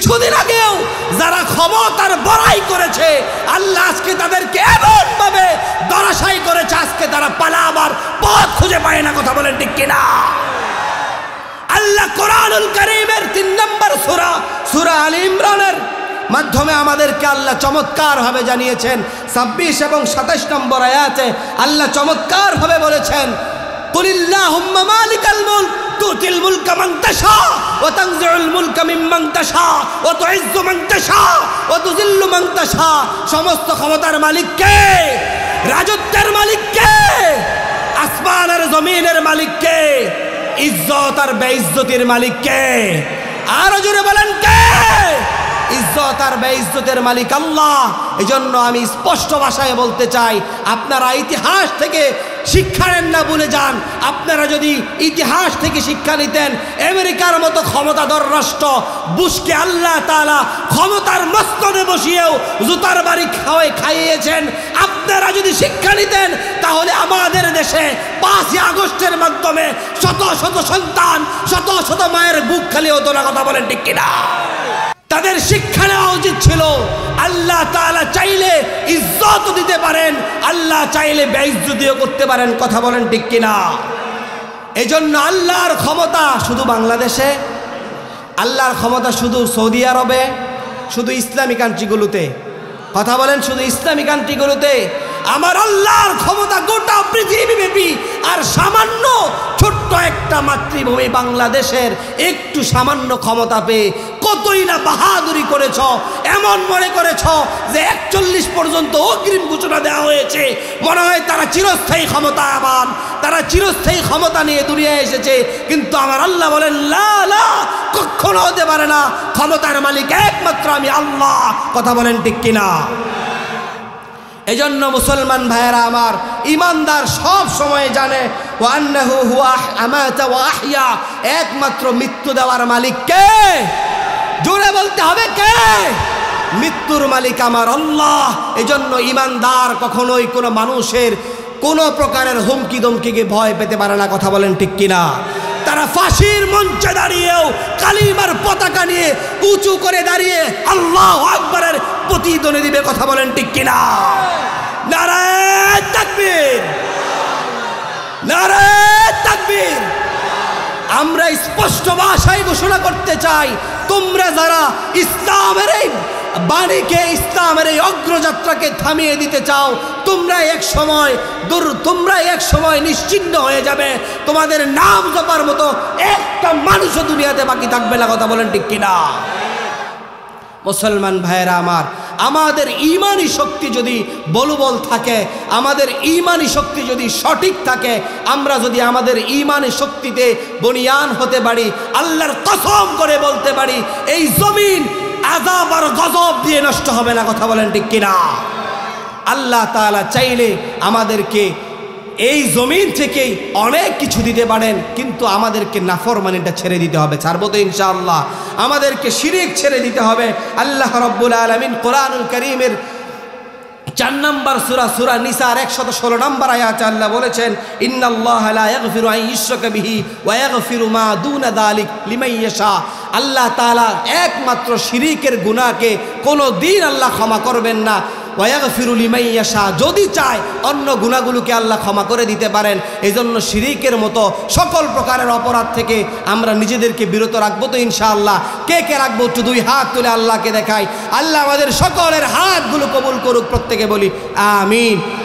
কিছুদিন আগেও যারা ক্ষমতার বড়াই করেছে আল্লাহ আজকে তাদেরকে এমন ভাবে ধরাশায়ী করেছে, আজকে তারা পালাবার পথ খুঁজে পায় না। কথা বলেন ঠিক কিনা? আল্লাহ কোরআনুল কারীমের 3 নম্বর সূরা আলে ইমরানের মাধ্যমে আমাদেরকে আল্লাহ চমৎকার ভাবে জানিয়েছেন। 26 এবং 27 নম্বর আয়াতে আল্লাহ চমৎকার ভাবে বলেছেন, কুলিল্লাহুম্মা মালিকাল মুলক তুতিল মুলকা মান তাশা ওয়া তানজিউল মুলকা মিম্মান তাশা ওয়া তুইজ্জু মান তাশা ওয়া তুযিল্লু মান তাশা। সমস্ত ক্ষমতার মালিক কে? রাজত্বের মালিক কে? আসমান আর জমিনের মালিক কে? ইজ্জত আর বেইজ্জতির মালিক কে? আরো জোরে বলেন কে? ইজ্জত আর বেইজ্জতের মালিক আল্লাহ। এজন্য আমি স্পষ্ট ভাষায় বলতে চাই, আপনারা ইতিহাস থেকে শিক্ষা নেন না ভুলে যান। আপনারা যদি ইতিহাস থেকে শিক্ষা নিতেন, আমেরিকার মতো ক্ষমতাধর রাষ্ট্র বুশকে আল্লাহ তাআলা ক্ষমতার মস্তদে বসিয়েও জুতার বাড়ি খাইয়েছেন। আপনারা যদি শিক্ষা নিতেন তাহলে আমাদের দেশে 5ই আগস্টের মাধ্যমে শত শত সন্তান, শত শত মায়ের বুক খালি হতো না। কথা বলেন ঠিক কিনা? তাদের শিক্ষা নেওয়া উচিত ছিল। আল্লাহ তাআলা চাইলে ইজ্জত দিতে পারেন, আল্লাহ চাইলে বেইজ্জতিও করতে পারেন। কথা বলেন ঠিক কিনা? এজন্য আল্লাহর ক্ষমতা শুধু বাংলাদেশে, আল্লাহর ক্ষমতা শুধু সৌদি আরবে, শুধু ইসলামী কান্ট্রিগুলোতে। কথা বলেন, শুধু ইসলামী কান্ট্রিগুলোতে। আমার আল্লাহর ক্ষমতা গোটা পৃথিবীব্যাপী। আর সামান্য ছোট্ট একটা মাতৃভূমি বাংলাদেশের একটু সামান্য ক্ষমতা পেয়ে কতই না বাহাদুরি করেছ। এমন মনে করেছ যে 41 পর্যন্ত অগ্রিম ঘোষণা দেওয়া হয়েছে, মনে হয় তারা চিরস্থায়ী ক্ষমতাবান, তারা চিরস্থায়ী ক্ষমতা নিয়ে দুনিয়ায় এসেছে। কিন্তু আমার আল্লাহ বলেন লা লা, কখনো হতে পারে না। ক্ষমতার মালিক একমাত্র আমি আল্লাহ। কথা বলেন ঠিক কিনা? এজন্য মুসলমান ভাইয়েরা আমার, ইমানদার সব সময় জানে ওয়ান্নাহু হুয়া আমাতা ওয়া আহইয়া, একমাত্র মৃত্যু দেওয়ার মালিক কে? জোরে বলতে হবে কে? মৃত্যুর মালিক আমার আল্লাহ। এজন্য ইমানদার কখনোই কোনো মানুষের কোনো প্রকারের হুমকি দমকিকে ভয় পেতে পারে না। কথা বলেন ঠিক কিনা? তারা ফাঁসির মঞ্চে দাঁড়িয়েও কালিমার পতাকা নিয়ে উঁচু করে দাঁড়িয়ে আল্লাহু আকবারের প্রতিধ্বনি দিবে। কথা বলেন ঠিক কিনা? নারায়ে তাকবীর, নারায়ে তাকবীর। আমরা স্পষ্ট ভাষায় ঘোষণা করতে চাই, তোমরা যারা ইসলামের এই বাণীকে, ইসলামের এই অগ্রযাত্রাকে থামিয়ে দিতে চাও, তোমরা এক সময় নিশ্চিহ্ন হয়ে যাবে। তোমাদের নাম জপার মতো একটা মানুষও দুনিয়াতে বাকি থাকবে না। কথা বলেন ঠিক কিনা? মুসলমান ভাইয়েরা আমার, আমাদের ঈমানি শক্তি যদি বলবৎ থাকে, আমাদের ঈমানি শক্তি যদি সঠিক থাকে, আমরা যদি আমাদের ঈমানি শক্তিতে বনিয়ান হতে পারি, আল্লাহর কসম করে বলতে পারি এই জমিন আযাব আর গজব দিয়ে নষ্ট হবে না। কথা বলেন ঠিক কিনা? আল্লাহ তাআলা চাইলে আমাদেরকে এই জমিন থেকেই অনেক কিছু দিতে পারেন, কিন্তু আমাদেরকে নাফরমানিটা ছেড়ে দিতে হবে। ছাড়বো তো ইনশাআল্লাহ। আমাদেরকে শিরিক ছেড়ে দিতে হবে। আল্লাহ রাব্বুল আলামিন কোরআনুল কারীমের 4 নম্বর সূরা নিসার 116 নম্বর আয়াতে আল্লাহ বলেছেন, ইন্নাল্লাহা লা ইয়াগফিরু আন ইউশরাকা বিহি ওয়া ইয়াগফিরু মা দুনা যালিক লিমান ইয়াশা। আল্লাহ তাআলা একমাত্র শিরিকের গুনাহকে কোনোদিন আল্লাহ ক্ষমা করবেন না। ওয়া ইয়াগফিরু লিমান ইয়াশা, যদি চায় অন্য গুনাহগুলোকে আল্লাহ ক্ষমা করে দিতে পারেন। এজন্য শিরিকের মতো সকল প্রকারের অপরাধ থেকে আমরা নিজেদেরকে বিরত রাখবো তো ইনশাআল্লাহ। কে কে রাখবো? একটু 2 হাত তুলে আল্লাহকে দেখাই। আল্লাহ আমাদের সকলের হাতগুলো কবুল করুক। প্রত্যেকে বলি আমিন।